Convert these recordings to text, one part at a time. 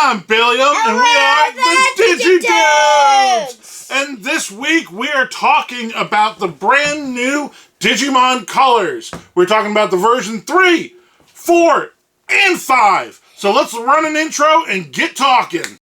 I'm Billiam, and we are the Digi-Dudes! And this week we are talking about the brand new Digimon colors. We're talking about the version 3, 4, and 5. So let's run an intro and get talking.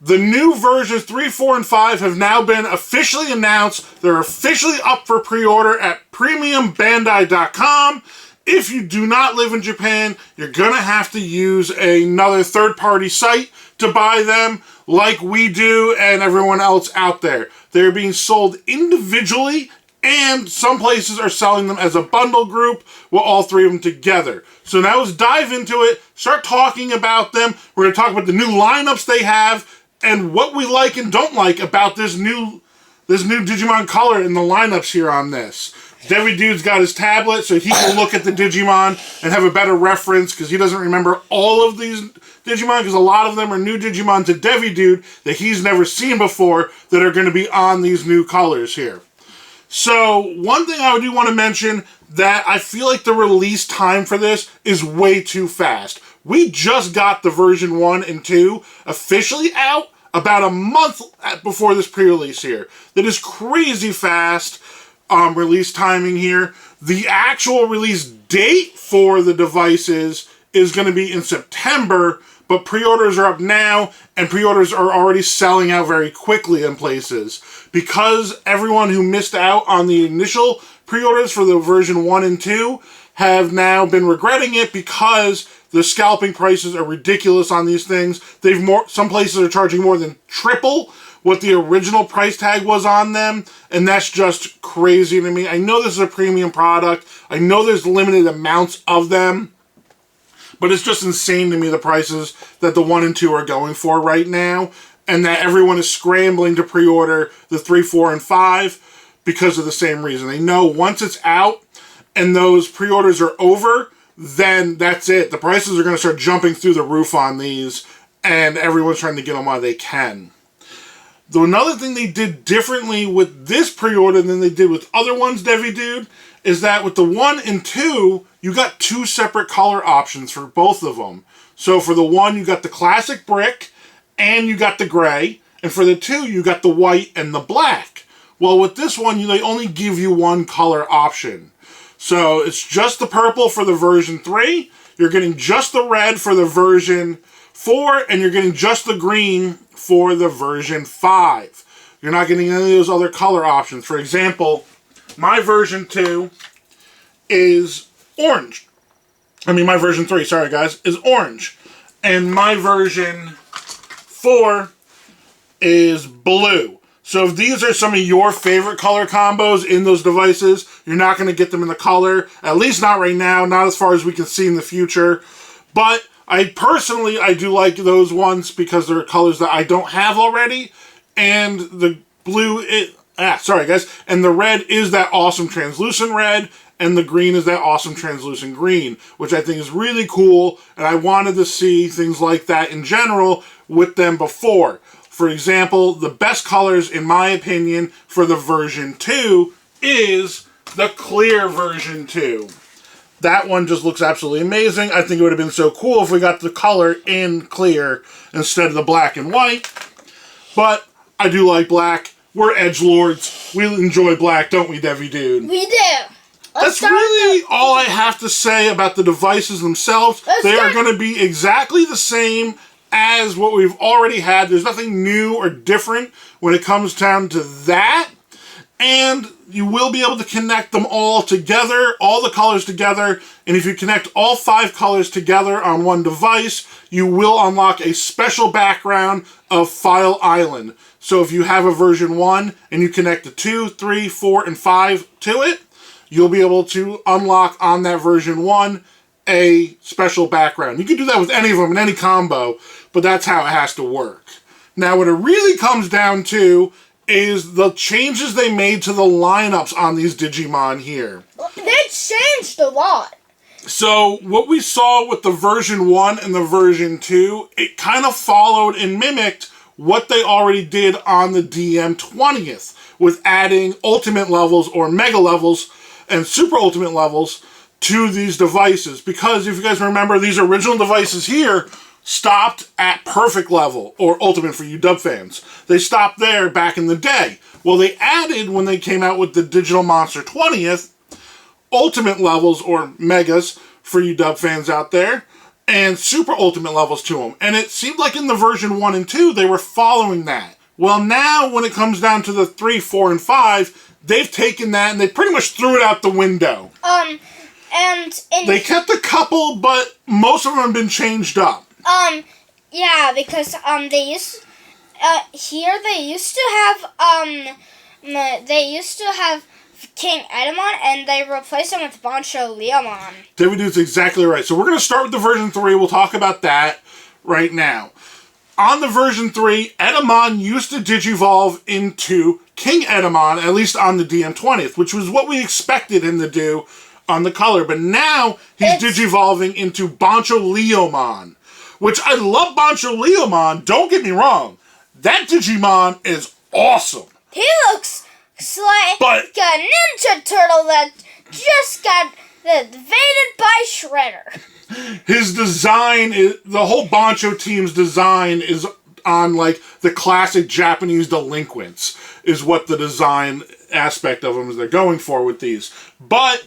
The new versions 3, 4, and 5 have now been officially announced. They're officially up for pre-order at premiumbandai.com. If you do not live in Japan, you're going to have to use another third-party site to buy them, like we do and everyone else out there. They're being sold individually, and some places are selling them as a bundle group with all three of them together. So now let's dive into it, start talking about them. We're going to talk about the new lineups they have, and what we like and don't like about this new Digimon color in the lineups here on this. Devi-Dude's got his tablet, so he can look at the Digimon and have a better reference, because he doesn't remember all of these Digimon, because a lot of them are new Digimon to Devi-Dude that he's never seen before that are going to be on these new colors here. So, one thing I do want to mention, that I feel like the release time for this is way too fast. We just got the version 1 and 2 officially out about a month before this pre-release here. That is crazy fast release timing here. The actual release date for the devices is going to be in September, but pre-orders are up now, and pre-orders are already selling out very quickly in places. Because everyone who missed out on the initial pre-orders for the version 1 and 2 have now been regretting it, because the scalping prices are ridiculous on these things. Some places are charging more than triple what the original price tag was on them, and that's just crazy to me. I know this is a premium product. I know there's limited amounts of them, but it's just insane to me, the prices that the 1 and 2 are going for right now, and that everyone is scrambling to pre-order the 3, 4, and 5 because of the same reason. They know once it's out and those pre-orders are over, then that's it. The prices are going to start jumping through the roof on these, and everyone's trying to get them while they can. Though another thing they did differently with this pre-order than they did with other ones, Devi-Dude, is that with the 1 and 2, you got 2 separate color options for both of them. So for the 1, you got the classic brick, and you got the gray, and for the 2, you got the white and the black. Well, with this one, they only give you 1 color option. So it's just the purple for the version 3, you're getting just the red for the version 4, and you're getting just the green for the version 5. You're not getting any of those other color options. For example, my version 2 is orange. My version 3, sorry guys, is orange. And my version 4 is blue. So if these are some of your favorite color combos in those devices, you're not going to get them in the color, at least not right now, not as far as we can see in the future. But I do like those ones because they're colors that I don't have already, and the blue, and the red is that awesome translucent red, and the green is that awesome translucent green, which I think is really cool, and I wanted to see things like that in general with them before. For example, the best colors, in my opinion, for the version 2 is the clear version 2. That one just looks absolutely amazing. I think it would have been so cool if we got the color in clear instead of the black and white. But I do like black. We're edgelords. We enjoy black, don't we, Devi-Dude? We do. That's really all I have to say about the devices themselves. They are going to be exactly the same as what we've already had. There's nothing new or different when it comes down to that. And you will be able to connect them all together, all the colors together. And if you connect all 5 colors together on one device, you will unlock a special background of File Island. So if you have a version 1 and you connect the 2, 3, 4, and 5 to it, you'll be able to unlock on that version 1 a special background. You can do that with any of them in any combo, but that's how it has to work. Now, what it really comes down to is the changes they made to the lineups on these Digimon here. They changed a lot. So what we saw with the version 1 and the version 2, it kind of followed and mimicked what they already did on the DM 20th with adding ultimate levels or mega levels and super ultimate levels to these devices. Because if you guys remember, these original devices here stopped at perfect level or ultimate for you dub fans. They stopped there back in the day. Well, they added, when they came out with the Digital Monster 20th, ultimate levels or megas for you dub fans out there, and super ultimate levels to them. And it seemed like in the version 1 and 2, they were following that. Well, now when it comes down to the 3, 4, and 5, they've taken that and they pretty much threw it out the window. They kept a couple, but most of them have been changed up. Yeah, because they used to have King Edemon, and they replaced him with Bancho Leomon. Digi-Dudes exactly right. So we're going to start with the version 3. We'll talk about that right now. On the version 3, Edemon used to digivolve into King Edemon, at least on the DM 20th, which was what we expected him to do on the color. But now he's digivolving into Bancho Leomon, which I love Bancho Leomon. Don't get me wrong. That Digimon is awesome. He looks like a Ninja Turtle that just got invaded by Shredder. His design, the whole Bancho team's design is on like the classic Japanese delinquents, is what the design aspect of them is they're going for with these. But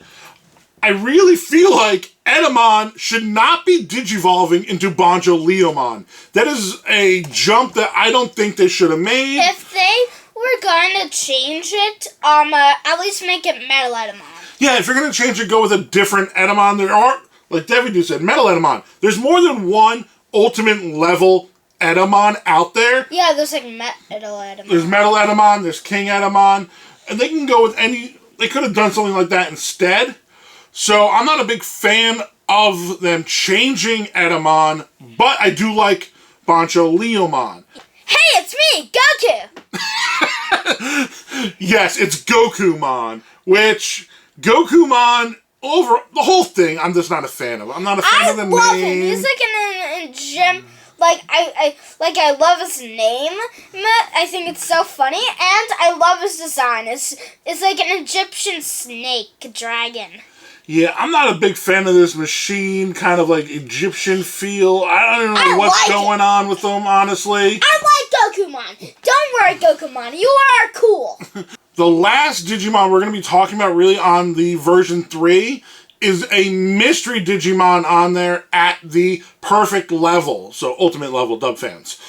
I really feel like Edemon should not be digivolving into Bancho Leomon. That is a jump that I don't think they should have made. If they were going to change it, at least make it Metal Edemon. Yeah, if you're going to change it, go with a different Edemon. There are, like Digi-Dudes said, Metal Edemon. There's more than one ultimate level Edemon out there. Yeah, there's like Metal Edemon. There's Metal Edemon, there's King Edemon, and they can go with any, they could have done something like that instead. So I'm not a big fan of them changing Edemon, but I do like Bancho Leomon. Hey, it's me, Goku! Yes, it's Gokumon, which Gokumon, over the whole thing, I'm just not a fan of. I'm not a fan of the name. I love him. He's like an gem. I love his name. I think it's so funny, and I love his design. It's like an Egyptian snake dragon. Yeah, I'm not a big fan of this machine, kind of like Egyptian feel. I don't know what's going on with them, honestly. I like Gokumon. Don't worry, Gokumon. You are cool. The last Digimon we're going to be talking about really on the version 3 is a mystery Digimon on there at the perfect level. So ultimate level, dub fans.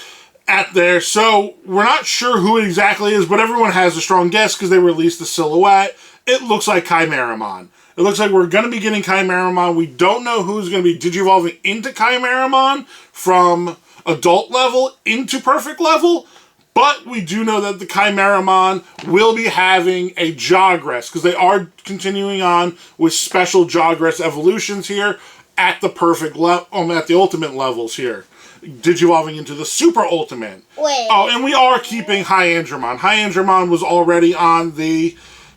At there. So we're not sure who it exactly is, but everyone has a strong guess because they released the silhouette. It looks like Chimeramon. It looks like we're going to be getting Chimeramon. We don't know who's going to be digivolving into Chimeramon from adult level into perfect level, but we do know that the Chimeramon will be having a Jogress, because they are continuing on with special Jogress evolutions here at the perfect level, at the ultimate levels here. Digivolving into the super ultimate. Wait. Oh, and we are keeping Hyandramon. Hyandramon was already on the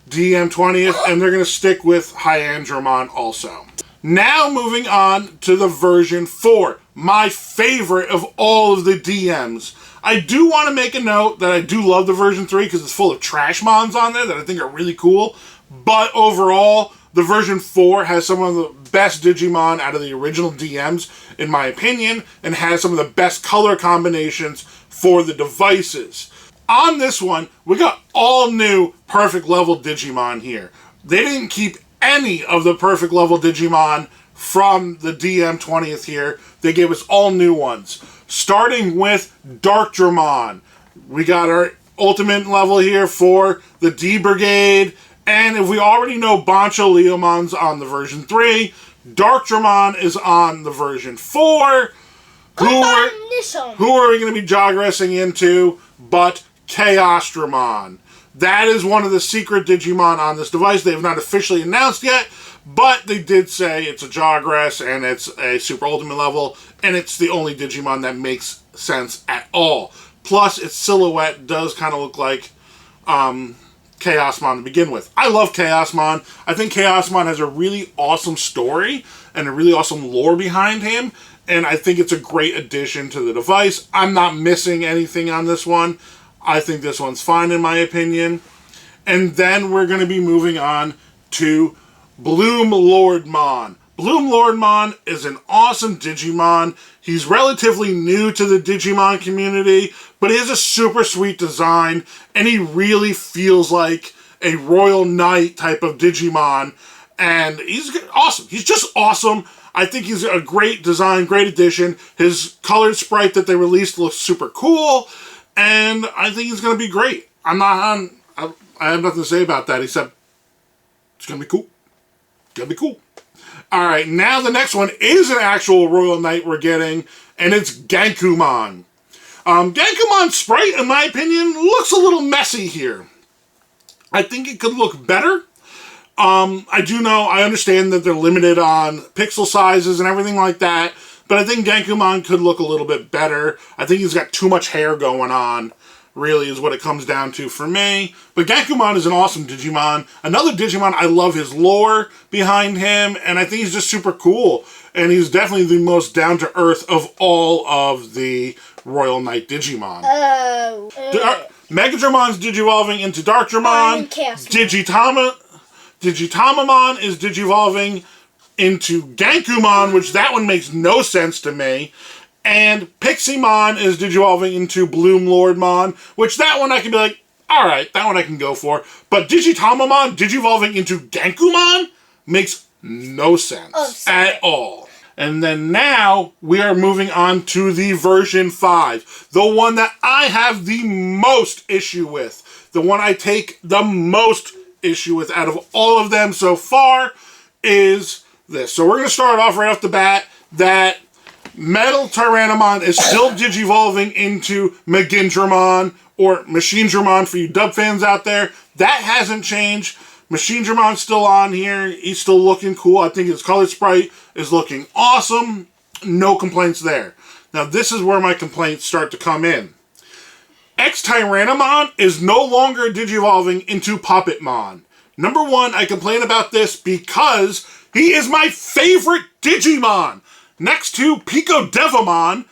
DM 20th, and they're going to stick with Hyandramon also. Now moving on to the version 4, my favorite of all of the DMs. I do want to make a note that I do love the version 3 because it's full of trash mons on there that I think are really cool, but overall, the version 4 has some of the best Digimon out of the original DMs, in my opinion, and has some of the best color combinations for the devices. On this one, we got all new perfect level Digimon here. They didn't keep any of the perfect level Digimon from the DM 20th here. They gave us all new ones. Starting with Darkdramon. We got our ultimate level here for the D Brigade. And if we already know Bancho Leomon's on the version 3, Darkdramon is on the version 4. Who are we going to be Jogressing into but Chaosdramon? That is one of the secret Digimon on this device. They have not officially announced yet, but they did say it's a Jogress and it's a super ultimate level, and it's the only Digimon that makes sense at all. Plus, its silhouette does kind of look like Chaosmon to begin with. I love Chaosmon. I think Chaosmon has a really awesome story and a really awesome lore behind him, and I think it's a great addition to the device. I'm not missing anything on this one. I think this one's fine in my opinion. And then we're going to be moving on to Bloom Lordmon. Bloom Lordmon is an awesome Digimon. He's relatively new to the Digimon community, but he has a super sweet design, and he really feels like a Royal Knight type of Digimon, and he's awesome. He's just awesome. I think he's a great design, great addition. His colored sprite that they released looks super cool, and I think he's going to be great. I have nothing to say about that except it's going to be cool. It's going to be cool. Alright, now the next one is an actual Royal Knight we're getting, and it's Gayuman. Gayuman's sprite, in my opinion, looks a little messy here. I think it could look better. I understand that they're limited on pixel sizes and everything like that, but I think Gayuman could look a little bit better. I think he's got too much hair going on, really, is what it comes down to for me. But Gayuman is an awesome Digimon. Another Digimon, I love his lore behind him, and I think he's just super cool. And he's definitely the most down-to-earth of all of the Royal Knight Digimon. Megadramon's digivolving into Darkdramon. Digitamamon is digivolving into Gayuman, which that one makes no sense to me. And Piximon is digivolving into Bloom Lordmon, which that one I can be like, alright, that one I can go for. But Digitamamon digivolving into Gayuman makes no sense at all. And then now we are moving on to the version 5. The one that I have the most issue with. The one I take the most issue with out of all of them so far is this. So we're going to start off right off the bat that Metal Tyrannomon is still digivolving into Magindramon, or Machinedramon for you dub fans out there. That hasn't changed. Machinedramon's still on here. He's still looking cool. I think his color sprite is looking awesome. No complaints there. Now this is where my complaints start to come in. X-Tyrannomon is no longer digivolving into Puppetmon. Number one, I complain about this because he is my favorite Digimon. Next to Picodevamon,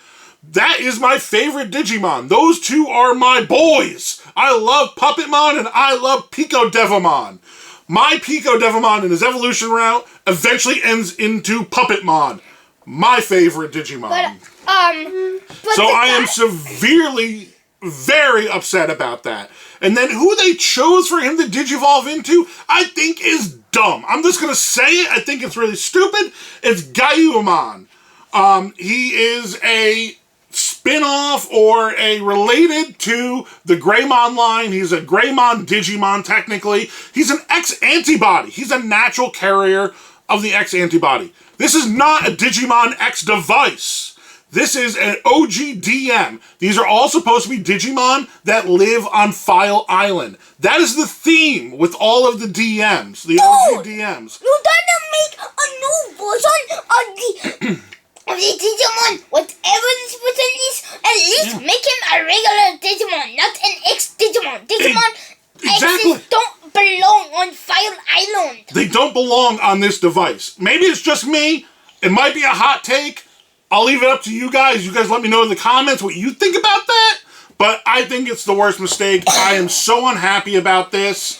that is my favorite Digimon. Those two are my boys. I love Puppetmon and I love Picodevamon. My Picodevamon in his evolution route eventually ends into Puppetmon, my favorite Digimon. So I am severely, very upset about that. And then who they chose for him to digivolve into, I think is dumb. I'm just going to say it. I think it's really stupid. It's Gayuman. He is a spin-off or a related to the Greymon line. He's a Greymon Digimon, technically. He's an X-antibody. He's a natural carrier of the X-antibody. This is not a Digimon X device. This is an OG DM. These are all supposed to be Digimon that live on File Island. That is the theme with all of the DMs, the OG DMs. You gotta make a new version of the Digimon, whatever this person is, at least make him a regular Digimon, not an X-Digimon. Exactly. X's don't belong on File Island. They don't belong on this device. Maybe it's just me. It might be a hot take. I'll leave it up to you guys. You guys let me know in the comments what you think about that. But I think it's the worst mistake. I am so unhappy about this.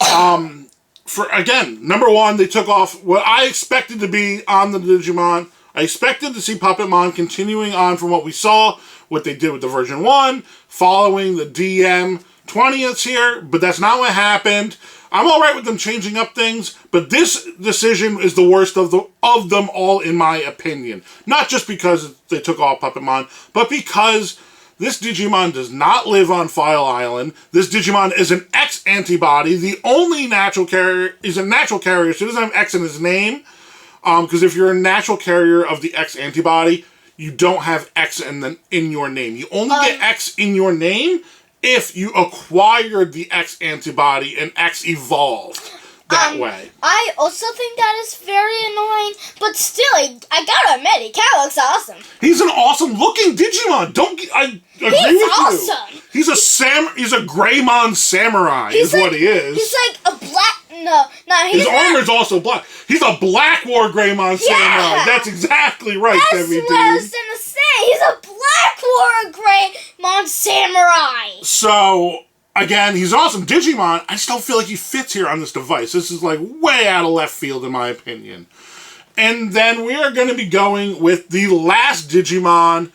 Number one, they took off what I expected to be on the Digimon. I expected to see Puppetmon continuing on from what we saw, what they did with the version 1, following the DM 20ths here, but that's not what happened. I'm alright with them changing up things, but this decision is the worst of them all, in my opinion. Not just because they took off Puppetmon, but because this Digimon does not live on File Island. This Digimon is an X-antibody. The only natural carrier is a natural carrier, so he doesn't have X in his name. Because if you're a natural carrier of the X-antibody, you don't have X in your name. You only get X in your name if you acquired the X-antibody and X evolved. that way. I also think that is very annoying, but still, I gotta admit, he kind of looks awesome. He's an awesome looking Digimon. I agree with awesome. you. He's a Greymon samurai. What he is. He's like a black. No, he's his armor's also black. He's a Black War Greymon samurai. That's exactly right, Debbie. That's what I was gonna say. He's a Black War Greymon samurai. So. Again, he's awesome Digimon. I just don't feel like he fits here on this device. This is like way out of left field in my opinion. And then we are going to be going with the last Digimon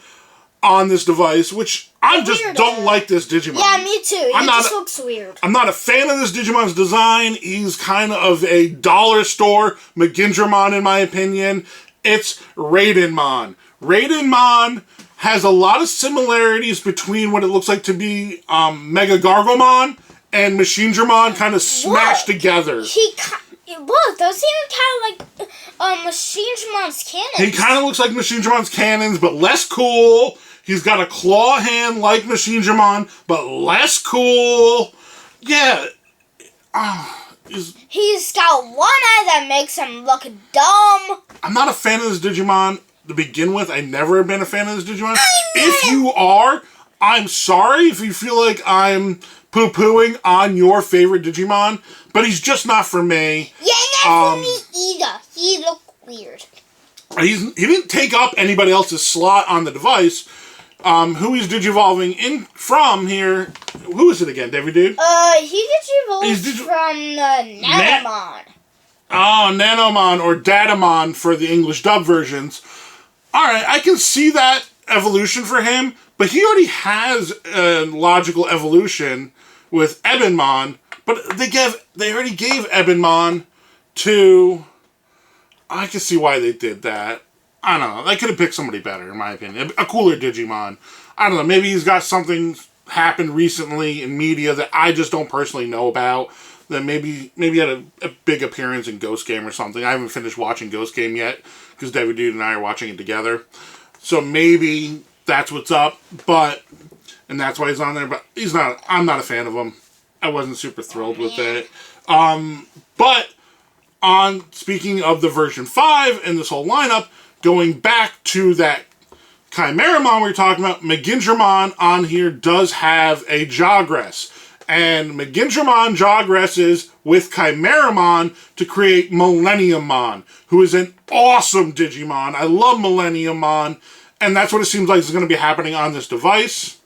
on this device, which I just don't like this Digimon. Yeah, me too. It just looks weird. I'm not a fan of this Digimon's design. He's kind of a dollar store Megindramon in my opinion. It's Redemon. Redemon has a lot of similarities between what it looks like to be Mega Gargomon and Machinedramon kind of smashed together. Those even kind of like Machinedramon's cannons. He kind of looks like Machinedramon's cannons, but less cool. He's got a claw hand like Machinedramon, but less cool. Yeah. He's got one eye that makes him look dumb. I'm not a fan of this Digimon. To begin with, I never have been a fan of this Digimon. If you are, I'm sorry if you feel like I'm poo-pooing on your favorite Digimon, but he's just not for me. Yeah, not for me either. He looked weird. He didn't take up anybody else's slot on the device. Who he's Digivolving in from here? Who is it again, Debbie Dude? He Digivolves from Nanomon. Nanomon or Datamon for the English dub versions. Alright, I can see that evolution for him, but he already has a logical evolution with Edemon, but they already gave Edemon to... I can see why they did that. I don't know. They could have picked somebody better, in my opinion. A cooler Digimon. I don't know. Maybe he's got something happened recently in media that I just don't personally know about. That maybe he had a big appearance in Ghost Game or something. I haven't finished watching Ghost Game yet because David Dude and I are watching it together. So maybe that's what's up. And that's why he's on there. But I'm not a fan of him. I wasn't super thrilled with it. But speaking of the version 5 and this whole lineup, going back to that Chimeramon we were talking about, Megindramon on here does have a Jogress. And Megindramon jogresses with Chimeramon to create Millenniummon, who is an awesome Digimon. I love Millenniummon, and that's what it seems like is going to be happening on this device.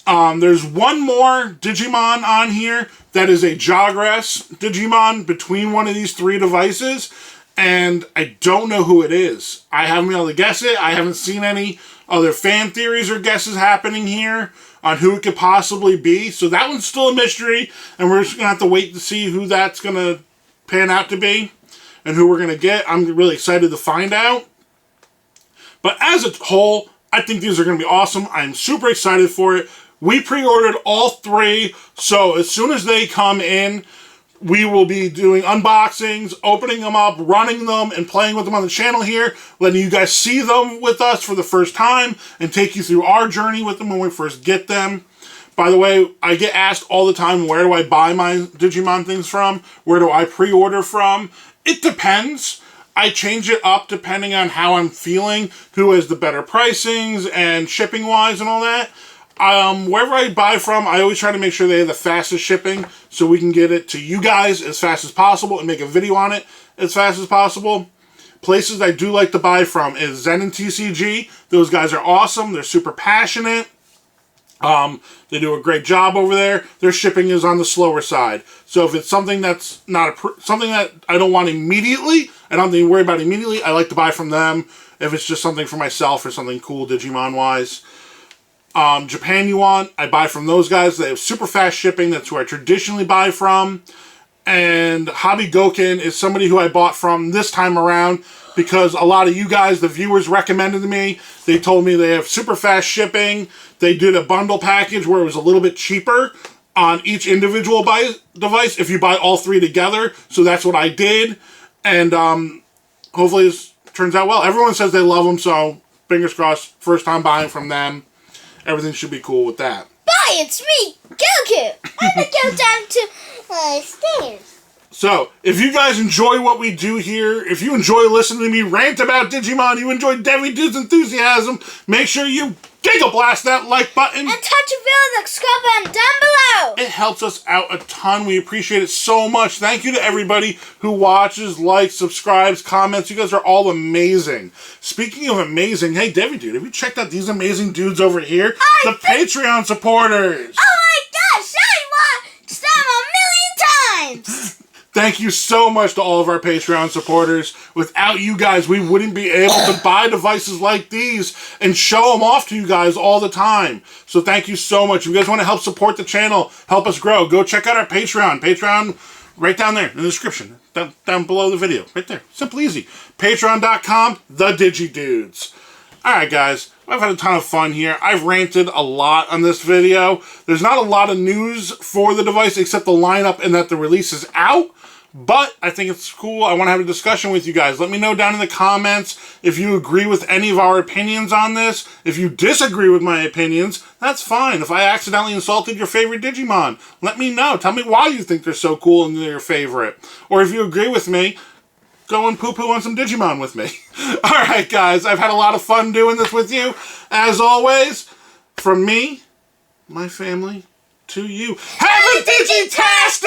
There's one more Digimon on here that is a Jogress Digimon between one of these 3 devices, and I don't know who it is. I haven't been able to guess it. I haven't seen any other fan theories or guesses happening here on who it could possibly be. So that one's still a mystery, and we're just going to have to wait to see who that's going to pan out to be and who we're going to get. I'm really excited to find out. But as a whole, I think these are going to be awesome. I'm super excited for it. We pre-ordered all 3, so as soon as they come in, we will be doing unboxings, opening them up, running them, and playing with them on the channel here, letting you guys see them with us for the first time, and take you through our journey with them when we first get them. By the way, I get asked all the time, where do I buy my Digimon things from? Where do I pre-order from? It depends. I change it up depending on how I'm feeling, who has the better pricings, and shipping-wise and all that. Wherever I buy from, I always try to make sure they have the fastest shipping so we can get it to you guys as fast as possible and make a video on it as fast as possible. Places I do like to buy from is Zen and TCG. Those guys are awesome. They're super passionate. They do a great job over there. Their shipping is on the slower side. So if it's something that's something that I don't want immediately, I don't need to worry about immediately, I like to buy from them. If it's just something for myself or something cool Digimon-wise. Japan Yuan, I buy from those guys. They have super fast shipping. That's who I traditionally buy from. And Hobby Goken is somebody who I bought from this time around because a lot of you guys, the viewers, recommended to me. They told me they have super fast shipping. They did a bundle package where it was a little bit cheaper on each individual device if you buy all 3 together. So that's what I did. And hopefully this turns out well. Everyone says they love them, so fingers crossed, first time buying from them. Everything should be cool with that. Bye, it's me, Goku. I'm gonna go down to stairs. So, if you guys enjoy what we do here, if you enjoy listening to me rant about Digimon, you enjoy Digi-Dudes enthusiasm, make sure you Giga Blast that like button. And touch a video the subscribe button down below. It helps us out a ton. We appreciate it so much. Thank you to everybody who watches, likes, subscribes, comments. You guys are all amazing. Speaking of amazing, hey, Digi-Dude, have you checked out these amazing dudes over here? The Patreon supporters. Oh my gosh, I watched them a million times. Thank you so much to all of our Patreon supporters. Without you guys, we wouldn't be able to buy devices like these and show them off to you guys all the time. So thank you so much. If you guys want to help support the channel, help us grow, go check out our Patreon. Patreon, right down there in the description, down below the video, right there. Simple, easy. Patreon.com, the Digi-Dudes. Alright guys, I've had a ton of fun here. I've ranted a lot on this video. There's not a lot of news for the device except the lineup and that the release is out. But I think it's cool. I want to have a discussion with you guys. Let me know down in the comments if you agree with any of our opinions on this. If you disagree with my opinions, that's fine. If I accidentally insulted your favorite Digimon, let me know. Tell me why you think they're so cool and they're your favorite. Or if you agree with me, go and poo-poo on some Digimon with me. Alright guys, I've had a lot of fun doing this with you. As always, from me, my family, to you, have a Digitastic!